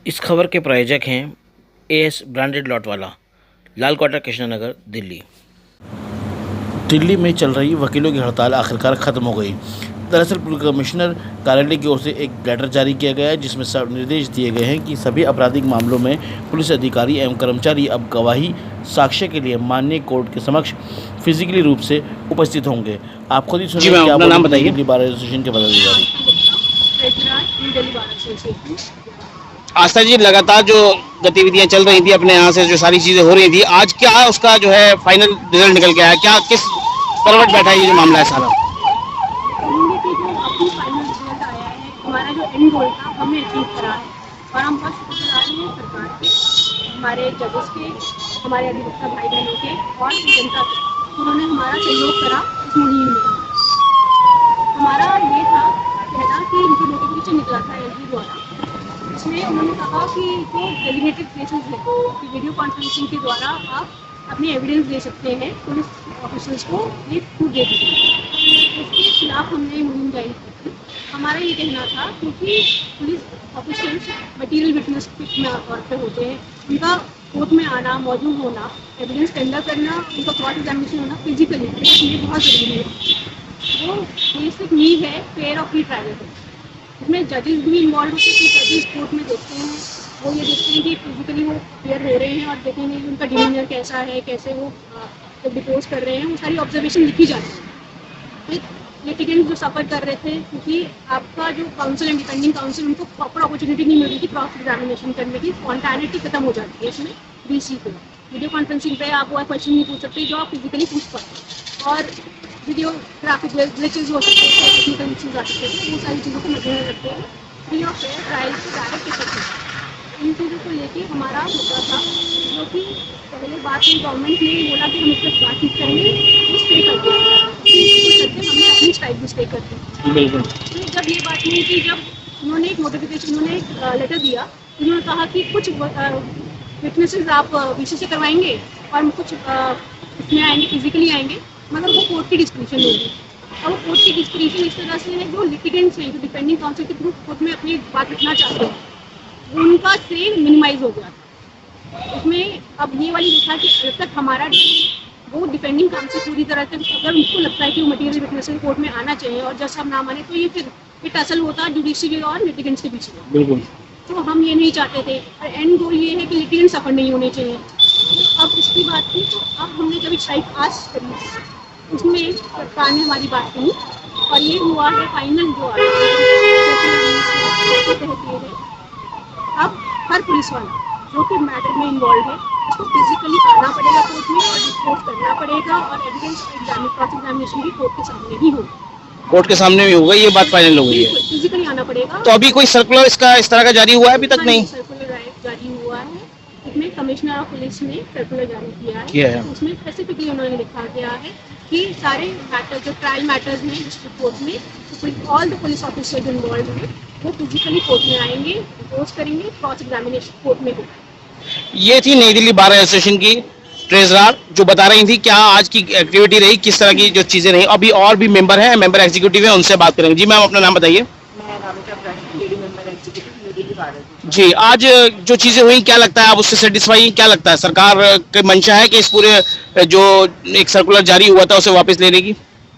इस खबर के प्रायोजक हैं एएस ब्रांडेड लॉट वाला, लाल क्वार्टर, कृष्णनगर, दिल्ली। दिल्ली में चल रही वकीलों की हड़ताल आखिरकार खत्म हो गई। दरअसल पुलिस कमिश्नर कार्यालय की ओर से एक लेटर जारी किया गया है जिसमें सब निर्देश दिए गए हैं कि सभी आपराधिक मामलों में पुलिस अधिकारी एवं कर्मचारी अब गवाही साक्ष्य के लिए माननीय कोर्ट के समक्ष फिजिकली रूप से उपस्थित होंगे। आप खुद ही जी सुनिए मैम, क्या अपना बोले नाम बताइए। दिल्ली बार एसोसिएशन के पदाधिकारी। आस्था जी, लगातार जो गतिविधियां चल रही थी अपने यहाँ से, जो सारी चीजें हो रही थी, आज क्या उसका जो है फाइनल रिजल्ट निकल के आया? क्या किस करवट बैठा है ये जो मामला है सारा? कहेंगे कि जो अभी फाइनल रिजल्ट आया है, हमारा जो एंड गोल था हमने अचीव करा है और हम बहुत शुक्रगुजार हैं सरकार के, हमारे जजेस के, हमारे अधिवक्ता भाई बहनों के और जनता के। उन्होंने हमारा सहयोग करा इस मुहिम में। हमारा ये था कहना कि जो नोटिफिकेशन निकला था एलजी द्वारा, इसमें उन्होंने कहा कि जो डेलीगेटेड केसेस है कि वीडियो कॉन्फ्रेंसिंग के द्वारा आप अपनी एविडेंस दे सकते हैं पुलिस ऑफिसर्स को, ये छूट दे दी गई। इसके खिलाफ हमने मुहिम जारी की थी। हमारा ये कहना था क्योंकि पुलिस ऑफिसर्स मटीरियल विटनेस में तौर पर होते हैं, उनका कोर्ट में आना, मौजूद होना, एविडेंस टेंडर करना, उनका क्रॉस एग्जामिनेशन होना फिजिकली ये बहुत ज़रूरी है। वो बेसिक नीड है फेयर ऑफ फ्री ट्रायल है। इसमें जजेस भी इन्वॉल्व होते हैं। जजेस कोर्ट में देखते हैं, वो ये देखते हैं कि फिजिकली वो फेयर हो रहे हैं और देखेंगे कि उनका डिमीनियर कैसा है, कैसे वो जब डिपोज कर रहे हैं, वो सारी ऑब्जर्वेशन लिखी जाती है। लिटिगेंट्स जो सफ़र कर रहे थे क्योंकि आपका जो काउंसिल एंड डिपेंडिंग काउंसिल, उनको प्रॉपर अपॉर्चुनिटी नहीं मिल रही थी क्रॉस एग्जामिनेशन करने की, स्पॉन्टेनिटी खत्म हो जाती है इसमें बीसी पे। वीडियो कॉन्फ्रेंसिंग पे आप वो क्वेश्चन नहीं पूछ सकते जो आप फिजिकली पूछ पाते, और वीडियो ग्राफिक ग्लिचेस हो सकते हैं, टेक्निकल इश्यूज आ सकते हैं। वो सारी चीज़ों को मद्देनजर रखते हैं फ्री ऑफ फेयर ट्रायल से डायरेक्ट इफेक्ट इन चीज़ों को लेके हमारा मुद्दा था, जो कि पहले बात में गवर्नमेंट ने बोला कि हम इस पर बातचीत करेंगे, वो स्टे कर दिया करके हमने अपनी स्ट्राइक भी स्टे कर दी। बिल्कुल। फिर जब ये बात हुई कि जब उन्होंने एक नोटिफिकेशन, उन्होंने एक लेटर दिया, उन्होंने कहा कि कुछ विटनेसेस आप बीसी से करवाएंगे और कुछ इसमें आएंगे, फिजिकली आएंगे, मगर वो कोर्ट की डिस्क्रिप्शन होगी। और वो कोर्ट की डिस्क्रिप्शन इस तरह से है, जो लिटिगेंट्स हैं, जो डिपेंडिंग काउंसिल के थ्रू कोर्ट में अपनी बात रखना चाहते हैं, उनका से मिनिमाइज हो गया। उसमें अब ये वाली लिखा कि जब तक हमारा वो डिपेंडिंग काउंसिल पूरी तरह से, अगर उनको लगता है कि वो मटीरियल विटनेसेस कोर्ट में आना चाहिए और जज साहब ना माने, तो ये फिर ये टसल होता जुडिशरी और लिटिगेंट्स के बीच में। बिल्कुल। तो हम ये नहीं चाहते थे और एंड गोल ये है कि लिटिगेंट सफर नहीं होने चाहिए। तो अब इसकी बात थी, तो अब हमने जब स्ट्राइक पास करी, उसमें सरकार ने हमारी बात सुनी और ये हुआ है फाइनल जो अब हर पुलिस वाला जो कि मैटर में इन्वॉल्व है, उसको फिजिकली आना पड़ेगा कोर्ट में और डिस्पोज करना पड़ेगा, और एविडेंस क्रॉस एग्जामिनेशन भी कोर्ट के सामने ही होगी। कोर्ट के सामने भी होगा, ये बात फाइनल हो गई है। फिजिकली आना पड़ेगा। तो अभी कोई सर्कुलर इसका इस तरह का जारी हुआ है? अभी तक नहीं। सर्कुलर जारी हुआ है, इसमें कमिश्नर ऑफ पुलिस ने सर्कुलर जारी किया है। उसमें स्पेसिफिकली उन्होंने लिखा गया है कि सारे मैटर जो ट्रायल मैटर्स हैं डिस्ट्रिक्ट कोर्ट में, all the police officers involve हैं, वो फिजिकली कोर्ट में आएंगे, डिपोज करेंगे, क्रॉस एग्जामिनेशन कोर्ट में होगा। ये थी नई दिल्ली बार एसोसिएशन की ट्रेजरर जो बता रही थी क्या आज की एक्टिविटी रही, किस तरह की जो चीजें रही। अभी और भी मेंबर हैं, मेंबर एग्जीक्यूटिव हैं, उनसे बात करेंगे। जी मैम, अपना नाम बताइए। मैं Ramika brand lady member executive new Delhi bar association. जी, आज जो चीजें हुई, क्या लगता है आप उससे सेटिस्फाई? क्या लगता है सरकार की मंशा है कि इस पूरे जो एक सर्कुलर जारी हुआ था उसे वापस लेने की?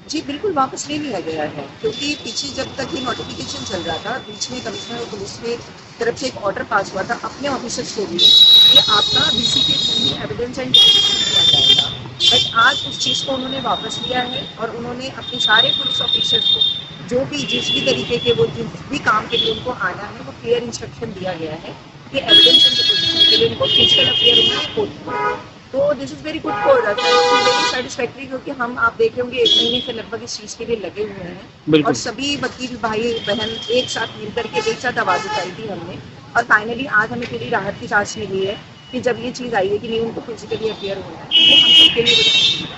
जी बिल्कुल, वापस ले लिया गया है, क्योंकि पीछे जब तक ये नोटिफिकेशन चल रहा था, बीच में कमिश्नर और पुलिस की तरफ से एक ऑर्डर पास हुआ था अपने ऑफिसर्स को भी कि आपका बीसी के थ्रू ही एविडेंस एंड किया जाएगा। बट आज उस चीज़ को उन्होंने वापस लिया है और उन्होंने अपने सारे पुलिस ऑफिसर्स को जो भी जिस भी तरीके के वो जिस भी काम के लिए उनको आना है, वो क्लियर इंस्ट्रक्शन दिया गया है कि एविडेंस एंड डिपोजिशन के लिए उनको फिजिकल अफेयर होना है कोर्ट में। तो this is very good for us, very satisfactory, क्योंकि हम आप देख रहे होंगे 1 महीने से लगभग इस चीज़ के लिए लगे हुए हैं और सभी वकील भाई बहन एक साथ मिल करके एक साथ आवाज़ उठाई थी हमने, और फाइनली आज हमें पूरी राहत की सांस मिली है कि जब ये चीज़ आई है कि नहीं उनको फिजिकली अपेयर होना है, वो हम सबके लिए।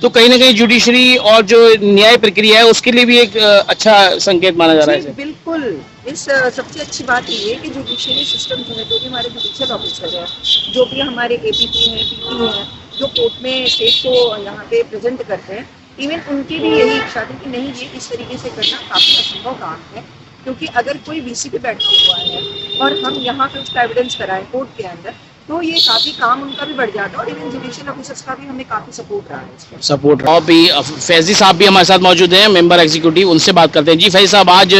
तो कहीं ना कहीं जुडिशरी और जो न्याय प्रक्रिया है उसके लिए भी एक अच्छा संकेत माना जा रहा है। बिल्कुल, इस सबसे अच्छी बात ये है कि जुडिशरी सिस्टम जो है, जो भी हमारे जुडिशियल ऑफिसर है, जो भी हमारे एपीपी हैं, पीपी हैं, जो कोर्ट में स्टेट को यहाँ पे प्रेजेंट करते हैं, इवन उनकी भी यही इच्छा थी कि नहीं, ये इस तरीके से करना काफ़ी असंभव काम है, क्योंकि अगर कोई वीसी पे बैठा हुआ है और हम यहाँ पे उसका एविडेंस कराएं कोर्ट के अंदर, तो ये काफ़ी काम उनका भी बढ़ जाता है और इवन जुडिशियल ऑफिसर्स का भी हमें काफ़ी सपोर्ट रहा है इसमें। सपोर्ट और भी फैजी साहब भी हमारे साथ मौजूद हैं, मेंबर एग्जीक्यूटिव, उनसे बात करते हैं। जी फैजी साहब, आज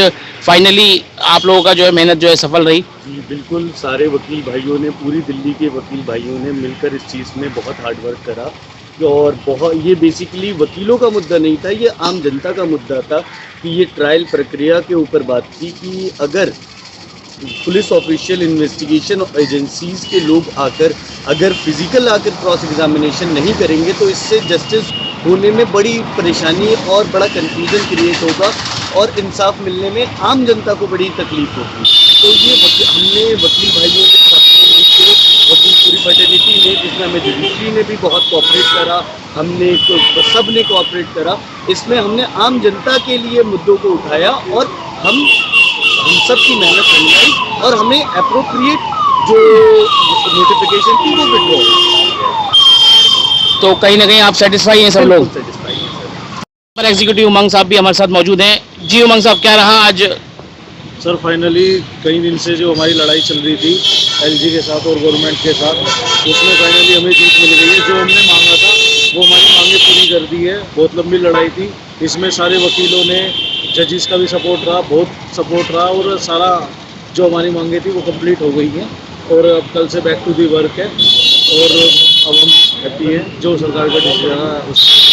फाइनली आप लोगों का जो है मेहनत जो है सफल रही। जी बिल्कुल, सारे वकील भाइयों ने, पूरी दिल्ली के वकील भाइयों ने मिलकर इस चीज़ में बहुत हार्ड वर्क करा और बहुत, ये बेसिकली वकीलों का मुद्दा नहीं था, ये आम जनता का मुद्दा था कि ये ट्रायल प्रक्रिया के ऊपर बात थी कि अगर पुलिस ऑफिशियल इन्वेस्टिगेशन एजेंसीज के लोग आकर अगर फिजिकल आकर क्रॉस एग्जामिनेशन नहीं करेंगे तो इससे जस्टिस होने में बड़ी परेशानी और बड़ा कंफ्यूजन क्रिएट होगा और इंसाफ मिलने में आम जनता को बड़ी तकलीफ होगी। तो ये हमने वकील भाइयों ने, वकील पूरी फैटर्निटी ने, जिसमें हमें जुडिशरी ने भी बहुत कोऑपरेट करा, हमने सब ने कोऑपरेट करा, इसमें हमने आम जनता के लिए मुद्दों को उठाया और हम सब की मेहनत हमने आई और हमने अप्रोप्रिएट जो नोटिफिकेशन थी वो विड्रॉ। तो कहीं ना कहीं आप सेटिस्फाई हैं सब लोग? सेटिस्फाई है सर। मेंबर एग्जीक्यूटिव उमंग साहब भी हमारे साथ मौजूद हैं। जी उमंग साहब, क्या रहा आज? सर फाइनली कई दिन से जो हमारी लड़ाई चल रही थी एलजी के साथ और गवर्नमेंट के साथ, उसमें फाइनली हमें जीत मिल गई है। जो हमने मांगा था वो हमारी मांगे पूरी कर दी है। बहुत लंबी लड़ाई थी, इसमें सारे वकीलों ने, जजेस का भी सपोर्ट रहा, बहुत सपोर्ट रहा और सारा जो हमारी मांगे थी वो कंप्लीट हो गई हैं और अब कल से बैक टू दी वर्क है और अब हम हैप्पी हैं जो सरकार का डिसीजन है।